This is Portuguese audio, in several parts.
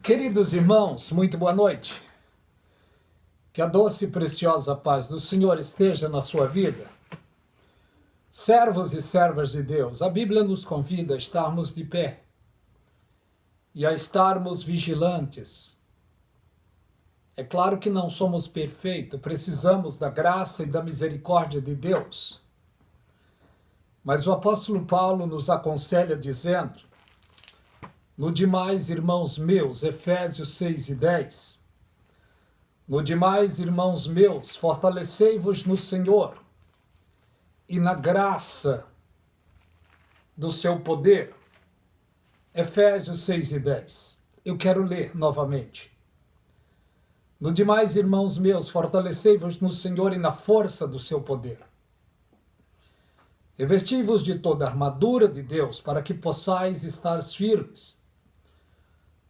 Queridos irmãos, muito boa noite. Que a doce e preciosa paz do Senhor esteja na sua vida. Servos e servas de Deus, a Bíblia nos convida a estarmos de pé e a estarmos vigilantes. É claro que não somos perfeitos, precisamos da graça e da misericórdia de Deus. Mas o apóstolo Paulo nos aconselha dizendo: no demais, irmãos meus, Efésios 6:10, no demais, irmãos meus, fortalecei-vos no Senhor e na graça do seu poder. Efésios 6:10. Eu quero ler novamente. No demais, irmãos meus, fortalecei-vos no Senhor e na força do seu poder. Revesti-vos de toda a armadura de Deus, para que possais estar firmes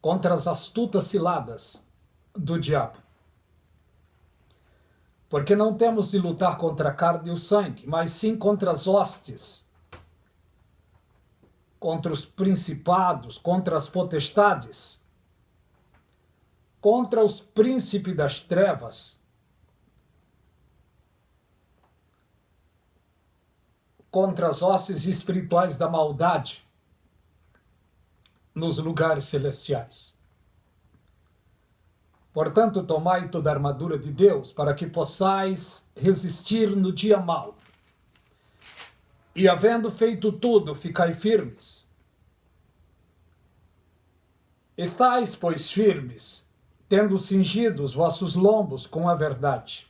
contra as astutas ciladas do diabo. Porque não temos de lutar contra a carne e o sangue, mas sim contra as hostes, contra os principados, contra as potestades, contra os príncipes das trevas, contra as hostes espirituais da maldade nos lugares celestiais. Portanto, tomai toda a armadura de Deus, para que possais resistir no dia mau. E havendo feito tudo, ficai firmes. Estais, pois, firmes, tendo cingido os vossos lombos com a verdade,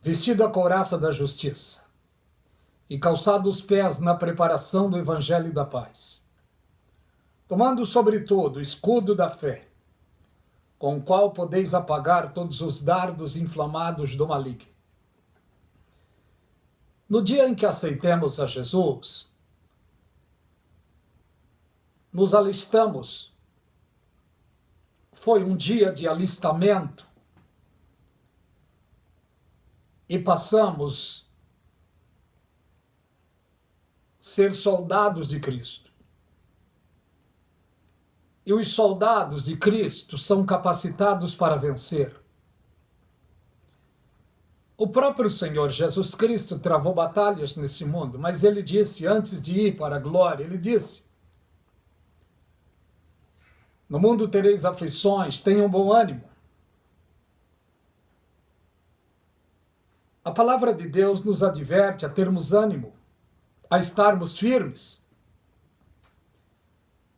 vestido a couraça da justiça, e calçado os pés na preparação do evangelho da paz, tomando sobretudo o escudo da fé, com o qual podeis apagar todos os dardos inflamados do maligno. No dia em que aceitemos a Jesus, nos alistamos. Foi um dia de alistamento e passamos a ser soldados de Cristo. E os soldados de Cristo são capacitados para vencer. O próprio Senhor Jesus Cristo travou batalhas nesse mundo, mas ele disse, antes de ir para a glória, ele disse: no mundo tereis aflições, tenham bom ânimo. A palavra de Deus nos adverte a termos ânimo, a estarmos firmes,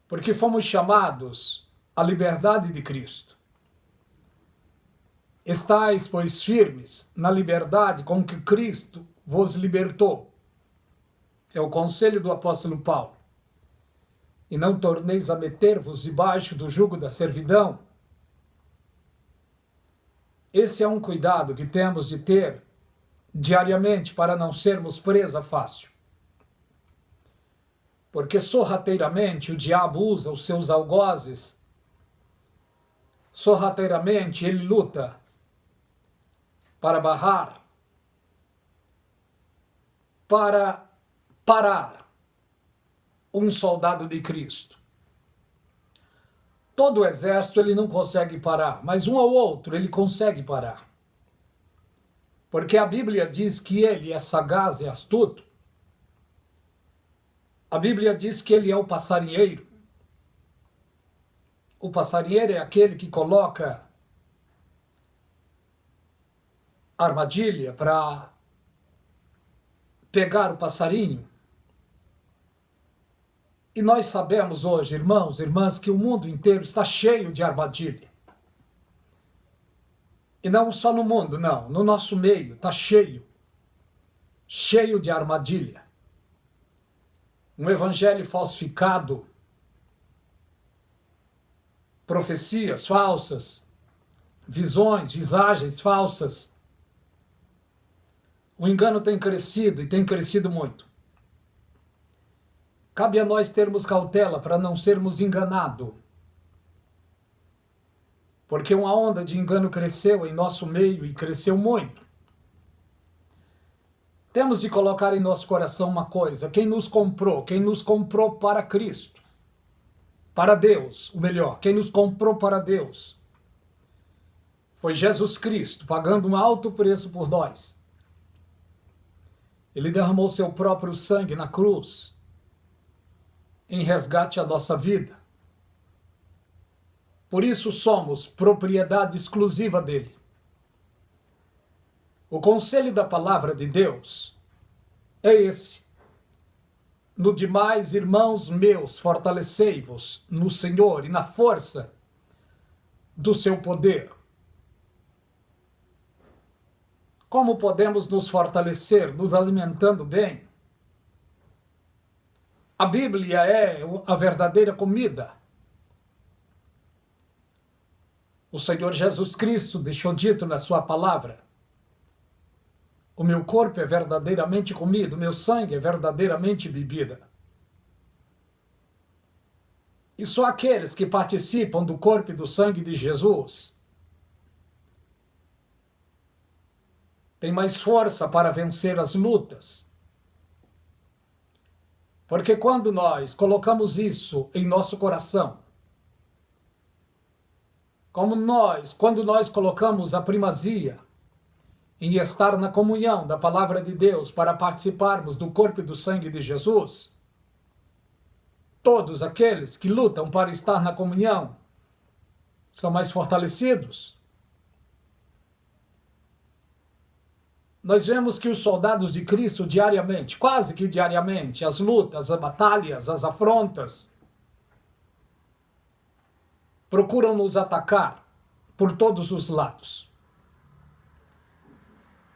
porque fomos chamados à liberdade de Cristo. Estais, pois, firmes na liberdade com que Cristo vos libertou. É o conselho do apóstolo Paulo. E não torneis a meter-vos debaixo do jugo da servidão. Esse é um cuidado que temos de ter diariamente para não sermos presa fácil. Porque sorrateiramente o diabo usa os seus algozes, sorrateiramente ele luta para barrar, para parar um soldado de Cristo. Todo o exército ele não consegue parar, mas um ou outro ele consegue parar. Porque a Bíblia diz que ele é sagaz e astuto. A Bíblia diz que ele é o passarinheiro. O passarinheiro é aquele que coloca armadilha para pegar o passarinho. E nós sabemos hoje, irmãos e irmãs, que o mundo inteiro está cheio de armadilha. E não só no mundo, não. No nosso meio está cheio de armadilha. Um evangelho falsificado, profecias falsas, visões, visagens falsas. O engano tem crescido e tem crescido muito. Cabe a nós termos cautela para não sermos enganados. Porque uma onda de engano cresceu em nosso meio e cresceu muito. Temos de colocar em nosso coração uma coisa: quem nos comprou para Cristo, para Deus, o melhor, quem nos comprou para Deus, foi Jesus Cristo, pagando um alto preço por nós. Ele derramou seu próprio sangue na cruz, em resgate à nossa vida. Por isso somos propriedade exclusiva dele. O conselho da palavra de Deus é esse. No demais, irmãos meus, fortalecei-vos no Senhor e na força do seu poder. Como podemos nos fortalecer, nos alimentando bem? A Bíblia é a verdadeira comida. O Senhor Jesus Cristo deixou dito na sua palavra: o meu corpo é verdadeiramente comida, o meu sangue é verdadeiramente bebida. E só aqueles que participam do corpo e do sangue de Jesus têm mais força para vencer as lutas. Porque quando nós colocamos isso em nosso coração, quando nós colocamos a primazia em estar na comunhão da palavra de Deus para participarmos do corpo e do sangue de Jesus, todos aqueles que lutam para estar na comunhão são mais fortalecidos. Nós vemos que os soldados de Cristo diariamente, quase que diariamente, as lutas, as batalhas, as afrontas, procuram nos atacar por todos os lados.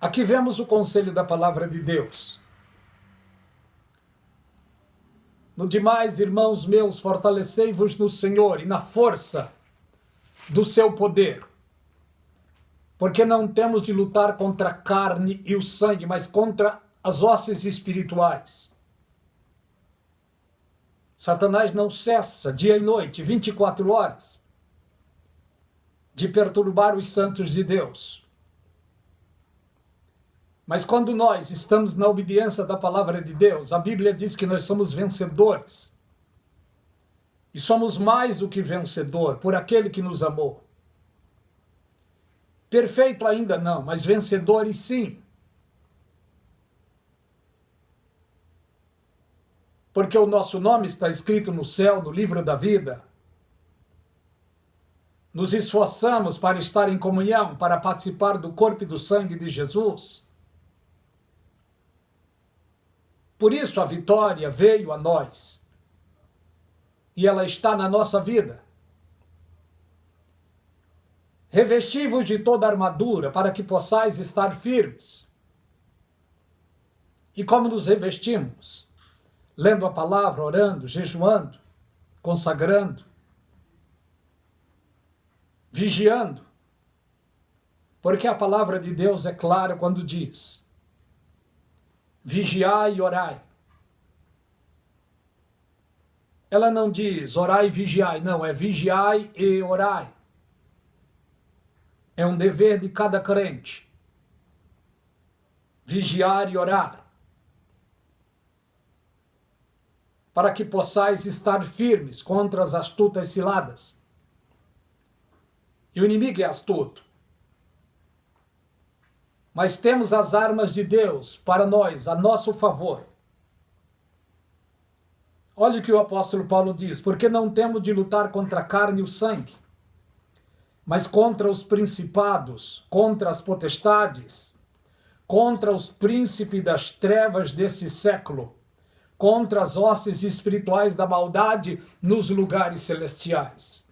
Aqui vemos o conselho da palavra de Deus. No demais, irmãos meus, fortalecei-vos no Senhor e na força do seu poder. Porque não temos de lutar contra a carne e o sangue, mas contra as hostes espirituais. Satanás não cessa, dia e noite, 24 horas, de perturbar os santos de Deus. Mas quando nós estamos na obediência da palavra de Deus, a Bíblia diz que nós somos vencedores. E somos mais do que vencedor por aquele que nos amou. Perfeito ainda não, mas vencedores sim. Porque o nosso nome está escrito no céu, no livro da vida. Nos esforçamos para estar em comunhão, para participar do corpo e do sangue de Jesus. Por isso a vitória veio a nós. E ela está na nossa vida. Revesti-vos de toda a armadura para que possais estar firmes. E como nos revestimos? Lendo a palavra, orando, jejuando, consagrando, vigiando. Porque a palavra de Deus é clara quando diz: vigiai e orai. Ela não diz orai e vigiai, não, é vigiai e orai. É um dever de cada crente. Vigiar e orar. Para que possais estar firmes contra as astutas ciladas. E o inimigo é astuto. Mas temos as armas de Deus para nós, a nosso favor. Olha o que o apóstolo Paulo diz: porque não temos de lutar contra a carne e o sangue, mas contra os principados, contra as potestades, contra os príncipes das trevas desse século, contra as hostes espirituais da maldade nos lugares celestiais.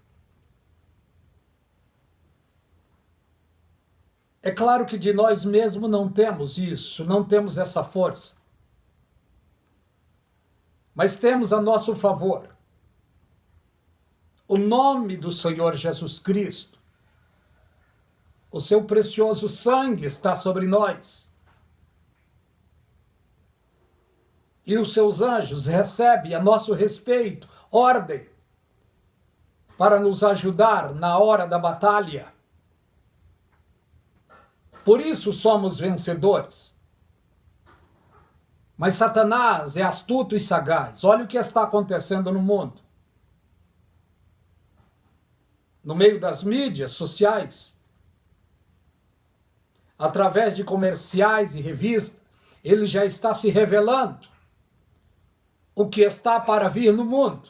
É claro que de nós mesmos não temos isso, não temos essa força. Mas temos a nosso favor o nome do Senhor Jesus Cristo. O seu precioso sangue está sobre nós. E os seus anjos recebem a nosso respeito ordem para nos ajudar na hora da batalha. Por isso somos vencedores. Mas Satanás é astuto e sagaz. Olha o que está acontecendo no mundo. no meio das mídias sociais, através de comerciais e revistas, ele já está se revelando o que está para vir no mundo.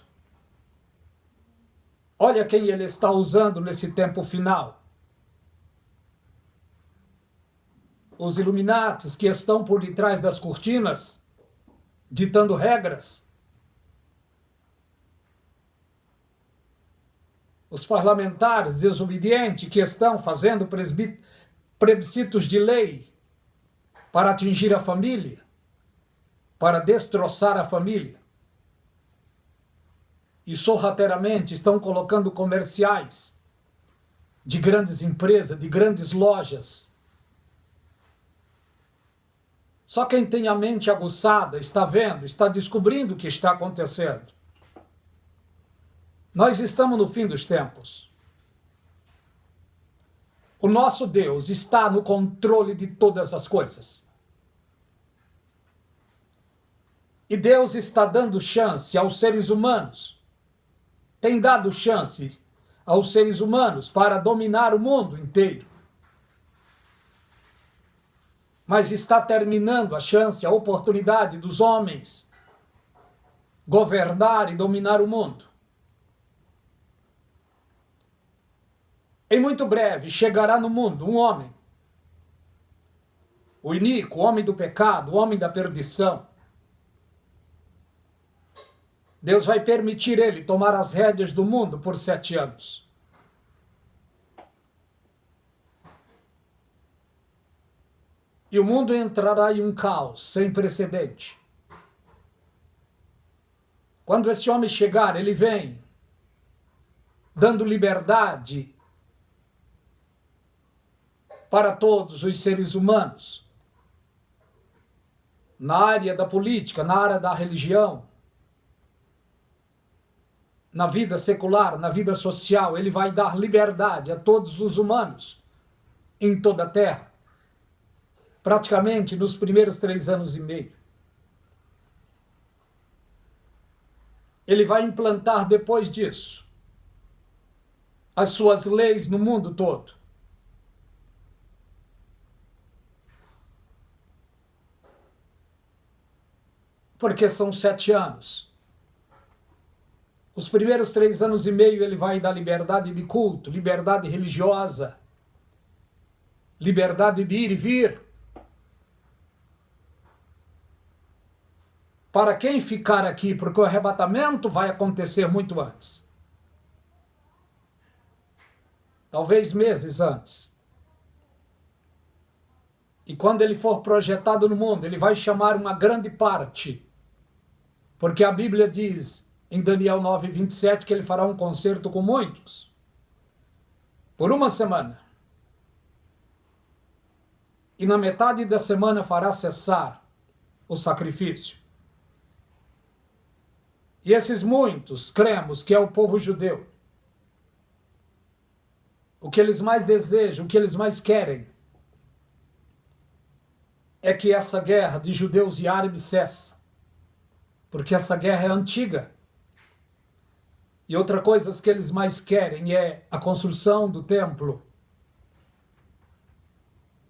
Olha quem ele está usando nesse tempo final. Os Illuminatis que estão por detrás das cortinas, ditando regras. Os parlamentares desobedientes que estão fazendo plebiscitos de lei para atingir a família, para destroçar a família. E sorrateiramente estão colocando comerciais de grandes empresas, de grandes lojas. Só quem tem a mente aguçada está vendo, está descobrindo o que está acontecendo. Nós estamos no fim dos tempos. O nosso Deus está no controle de todas as coisas. E Deus está dando chance aos seres humanos, tem dado chance aos seres humanos para dominar o mundo inteiro. Mas está terminando a chance, a oportunidade dos homens governar e dominar o mundo. Em muito breve chegará no mundo um homem, o iníquo, o homem do pecado, o homem da perdição. Deus vai permitir ele tomar as rédeas do mundo por 7 anos. E o mundo entrará em um caos sem precedente. Quando esse homem chegar, ele vem dando liberdade para todos os seres humanos, na área da política, na área da religião, na vida secular, na vida social. Ele vai dar liberdade a todos os humanos em toda a terra, praticamente nos primeiros 3 anos e meio. Ele vai implantar depois disso as suas leis no mundo todo. Porque são 7 anos. Os primeiros 3 anos e meio ele vai dar liberdade de culto, liberdade religiosa, liberdade de ir e vir. Para quem ficar aqui, porque o arrebatamento vai acontecer muito antes. Talvez meses antes. E quando ele for projetado no mundo, ele vai chamar uma grande parte. Porque a Bíblia diz em Daniel 9:27 que ele fará um concerto com muitos. Por 1 semana. E na metade da semana fará cessar o sacrifício. E esses muitos, cremos que é o povo judeu. O que eles mais desejam, o que eles mais querem, é que essa guerra de judeus e árabes cesse. Porque essa guerra é antiga. E outra coisa que eles mais querem é a construção do templo.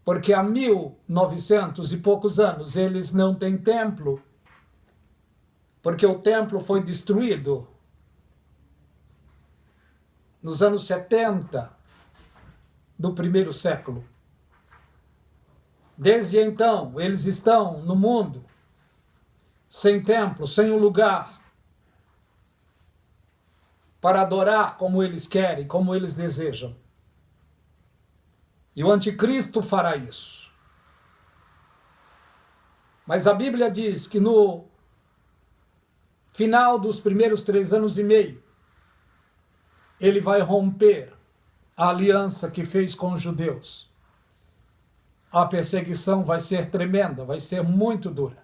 Porque há 1900 e poucos anos eles não têm templo. Porque o templo foi destruído nos anos 70 do 1º século. Desde então, eles estão no mundo sem templo, sem um lugar para adorar como eles querem, como eles desejam. E o anticristo fará isso. Mas a Bíblia diz que no final dos primeiros 3 anos e meio, ele vai romper a aliança que fez com os judeus. A perseguição vai ser tremenda, vai ser muito dura.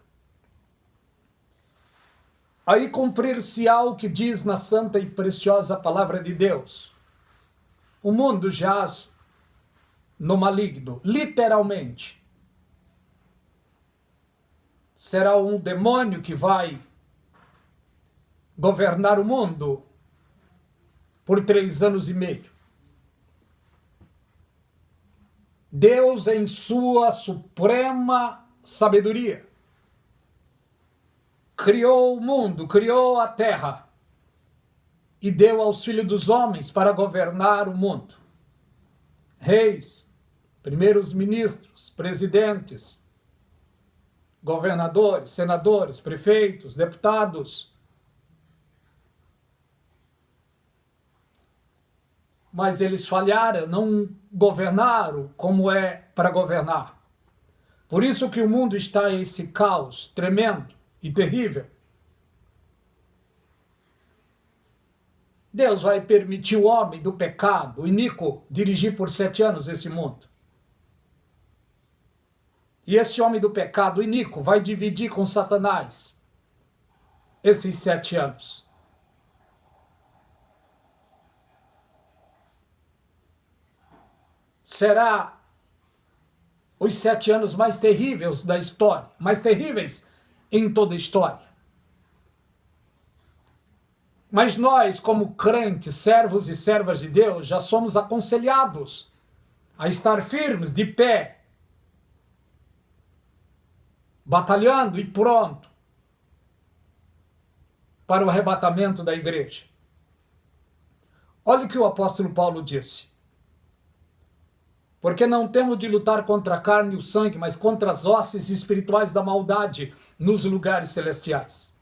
Aí cumprir-se-á o que diz na santa e preciosa palavra de Deus. O mundo jaz no maligno, literalmente. Será um demônio que vai governar o mundo por 3 anos e meio. Deus, em sua suprema sabedoria, criou o mundo, criou a terra e deu aos filhos dos homens para governar o mundo. Reis, primeiros ministros, presidentes, governadores, senadores, prefeitos, deputados. Mas eles falharam, não governaram como é para governar. Por isso que o mundo está em esse caos tremendo e terrível. Deus vai permitir o homem do pecado, o iníquo, dirigir por 7 anos esse mundo. E esse homem do pecado, o iníquo, vai dividir com Satanás esses 7 anos. Será os 7 anos mais terríveis da história, mais terríveis em toda a história. Mas nós, como crentes, servos e servas de Deus, já somos aconselhados a estar firmes, de pé, batalhando e pronto para o arrebatamento da igreja. Olha o que o apóstolo Paulo disse. Porque não temos de lutar contra a carne e o sangue, mas contra as hostes espirituais da maldade nos lugares celestiais.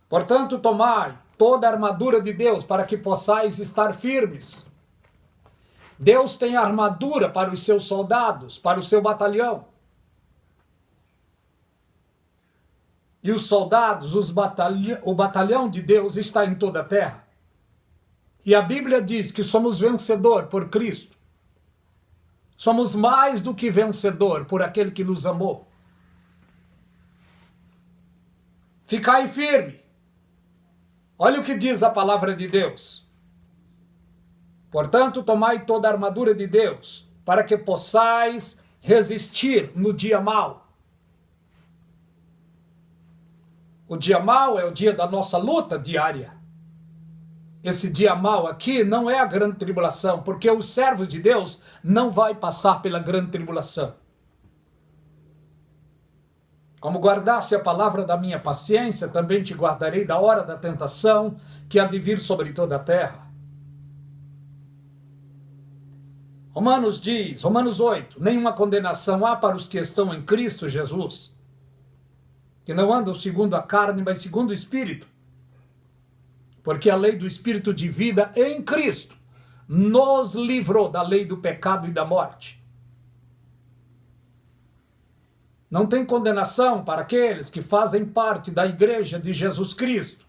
Portanto, tomai toda a armadura de Deus para que possais estar firmes. Deus tem armadura para os seus soldados, para o seu batalhão. E os soldados, o batalhão de Deus está em toda a terra. E a Bíblia diz que somos vencedor por Cristo. Somos mais do que vencedor por aquele que nos amou. Ficai firme. Olha o que diz a palavra de Deus. Portanto, tomai toda a armadura de Deus, para que possais resistir no dia mau. O dia mau é o dia da nossa luta diária. Esse dia mau aqui não é a grande tribulação, porque os servos de Deus não vai passar pela grande tribulação. Como guardaste a palavra da minha paciência, também te guardarei da hora da tentação que há de vir sobre toda a terra. Romanos 8, nenhuma condenação há para os que estão em Cristo Jesus, que não andam segundo a carne, mas segundo o Espírito. Porque a lei do Espírito de vida em Cristo nos livrou da lei do pecado e da morte. Não tem condenação para aqueles que fazem parte da igreja de Jesus Cristo,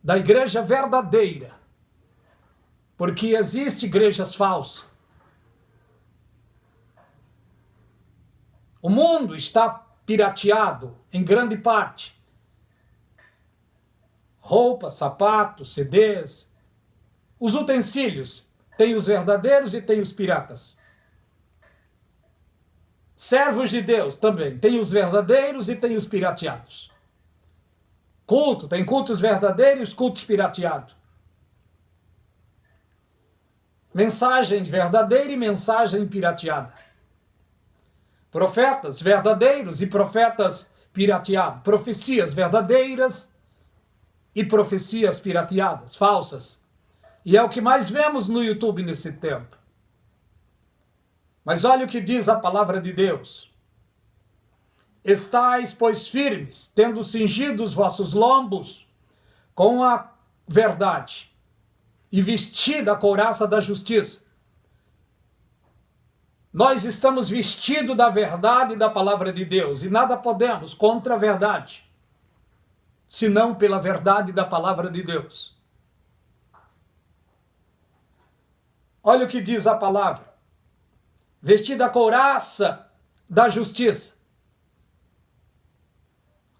da igreja verdadeira, porque existem igrejas falsas. O mundo está pirateado em grande parte. Roupas, sapatos, CDs, os utensílios, tem os verdadeiros e tem os piratas. Servos de Deus também, tem os verdadeiros e tem os pirateados. Culto, tem cultos verdadeiros e cultos pirateados. Mensagem verdadeira e mensagem pirateada. Profetas verdadeiros e profetas pirateados. Profecias verdadeiras e profecias pirateadas, falsas. E é o que mais vemos no YouTube nesse tempo. Mas olha o que diz a palavra de Deus. Estais, pois, firmes, tendo cingido os vossos lombos com a verdade e vestida a couraça da justiça. Nós estamos vestidos da verdade e da palavra de Deus e nada podemos contra a verdade, senão pela verdade da palavra de Deus. Olha o que diz a palavra. Vestida a couraça da justiça.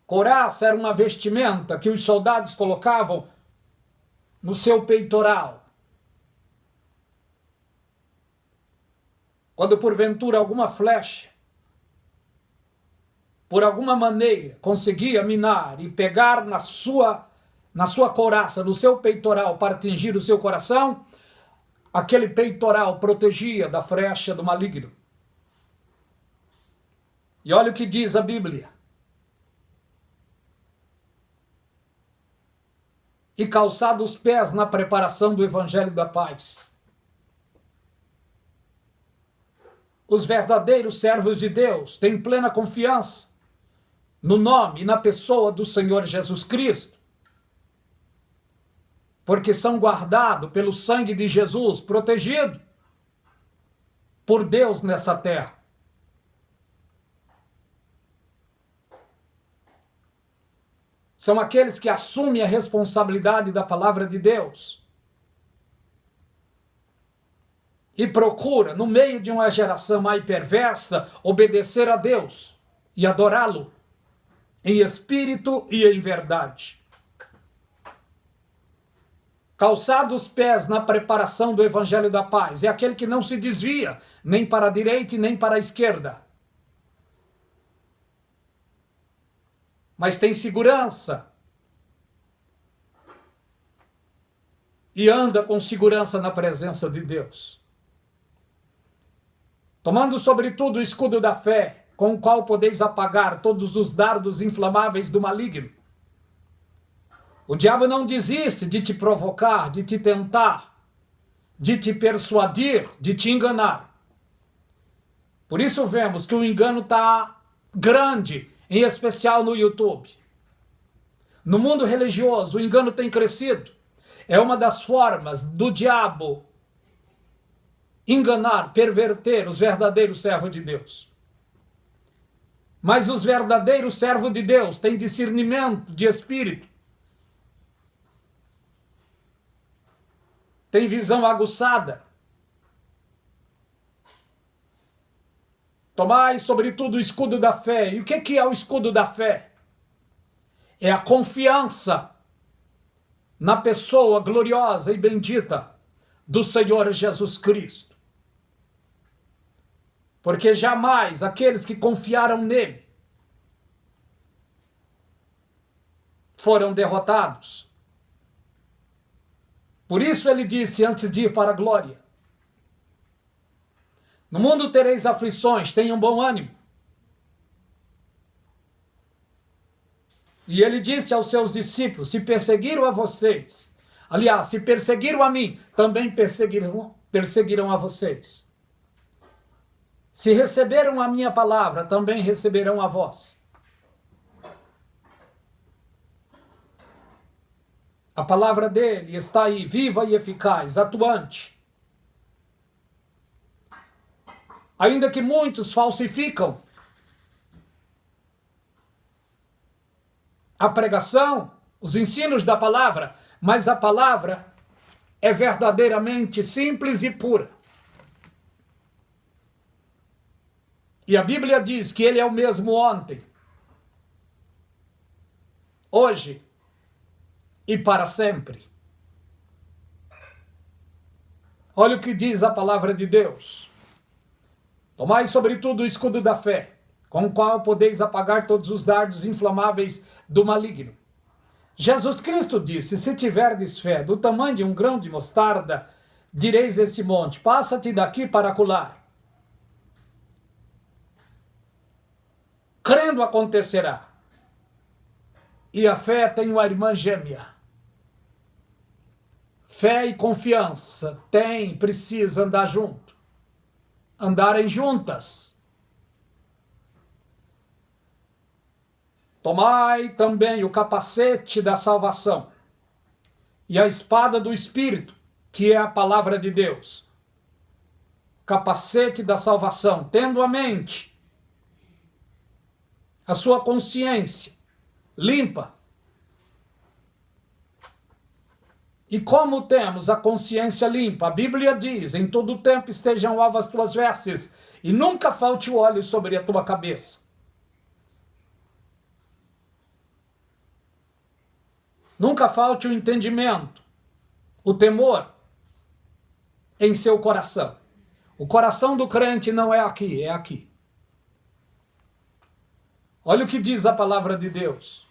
Couraça era uma vestimenta que os soldados colocavam no seu peitoral. Quando porventura alguma flecha, por alguma maneira, conseguia minar e pegar na sua couraça, no seu peitoral, para atingir o seu coração, Aquele peitoral protegia da frecha do maligno. E olha o que diz a Bíblia. E calçados os pés na preparação do evangelho da paz. Os verdadeiros servos de Deus têm plena confiança no nome e na pessoa do Senhor Jesus Cristo, porque são guardados pelo sangue de Jesus, protegidos por Deus nessa terra. São aqueles que assumem a responsabilidade da palavra de Deus e procura, no meio de uma geração mais perversa, obedecer a Deus e adorá-lo em espírito e em verdade. Calçados os pés na preparação do evangelho da paz, é aquele que não se desvia nem para a direita e nem para a esquerda, mas tem segurança e anda com segurança na presença de Deus. Tomando sobretudo o escudo da fé, com o qual podeis apagar todos os dardos inflamáveis do maligno. O diabo não desiste de te provocar, de te tentar, de te persuadir, de te enganar. Por isso vemos que o engano está grande, em especial no YouTube. No mundo religioso, o engano tem crescido. É uma das formas do diabo enganar, perverter os verdadeiros servos de Deus. Mas os verdadeiros servos de Deus têm discernimento de espírito, têm visão aguçada. Tomai, sobretudo, o escudo da fé. E o que é o escudo da fé? É a confiança na pessoa gloriosa e bendita do Senhor Jesus Cristo. Porque jamais aqueles que confiaram nele foram derrotados. Por isso ele disse antes de ir para a glória: no mundo tereis aflições, tenham bom ânimo. E ele disse aos seus discípulos: se perseguiram a vocês, aliás, se perseguiram a mim, também perseguirão a vocês. Se receberam a minha palavra, também receberão a vós. A palavra dele está aí, viva e eficaz, atuante. Ainda que muitos falsificam a pregação, os ensinos da palavra, mas a palavra é verdadeiramente simples e pura. E a Bíblia diz que ele é o mesmo ontem, hoje e para sempre. Olha o que diz a palavra de Deus. Tomai sobretudo o escudo da fé, com o qual podeis apagar todos os dardos inflamáveis do maligno. Jesus Cristo disse: se tiverdes fé do tamanho de um grão de mostarda, direis esse monte: passa-te daqui para acolá. Crendo acontecerá. E a fé tem uma irmã gêmea. Fé e confiança precisa andar junto. Andarem juntas. Tomai também o capacete da salvação e a espada do Espírito, que é a palavra de Deus. Capacete da salvação, tendo a mente, a sua consciência limpa. E como temos a consciência limpa? A Bíblia diz: em todo tempo estejam alvas as tuas vestes, e nunca falte o óleo sobre a tua cabeça. Nunca falte o entendimento, o temor em seu coração. O coração do crente não é aqui, é aqui. Olha o que diz a palavra de Deus.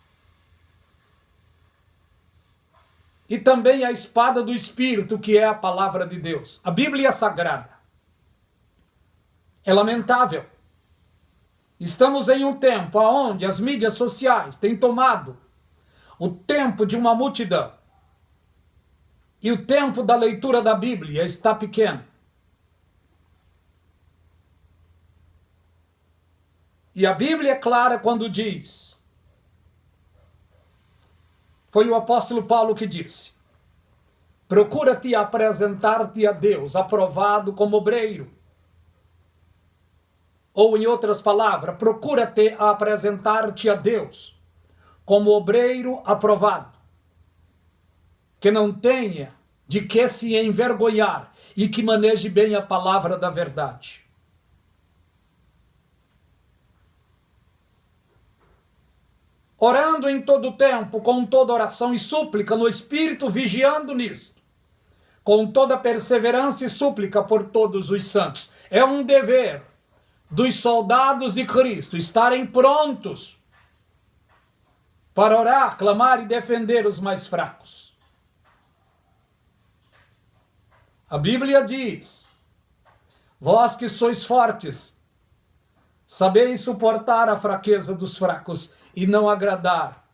e também a espada do Espírito, que é a palavra de Deus, a Bíblia Sagrada. É lamentável. Estamos em um tempo onde as mídias sociais têm tomado o tempo de uma multidão e o tempo da leitura da Bíblia está pequeno. E a Bíblia é clara quando diz, foi o apóstolo Paulo que disse, procura-te apresentar-te a Deus, aprovado como obreiro. Ou, em outras palavras, procura-te apresentar-te a Deus como obreiro aprovado, que não tenha de que se envergonhar e que maneje bem a palavra da verdade. Orando em todo tempo, com toda oração e súplica no Espírito, vigiando nisto, com toda perseverança e súplica por todos os santos. É um dever dos soldados de Cristo estarem prontos para orar, clamar e defender os mais fracos. A Bíblia diz, vós que sois fortes, sabeis suportar a fraqueza dos fracos e não agradar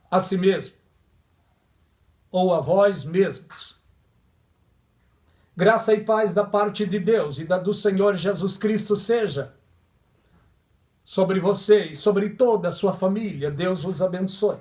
a si mesmo ou a vós mesmos. Graça e paz da parte de Deus e da do Senhor Jesus Cristo seja sobre você e sobre toda a sua família. Deus vos abençoe.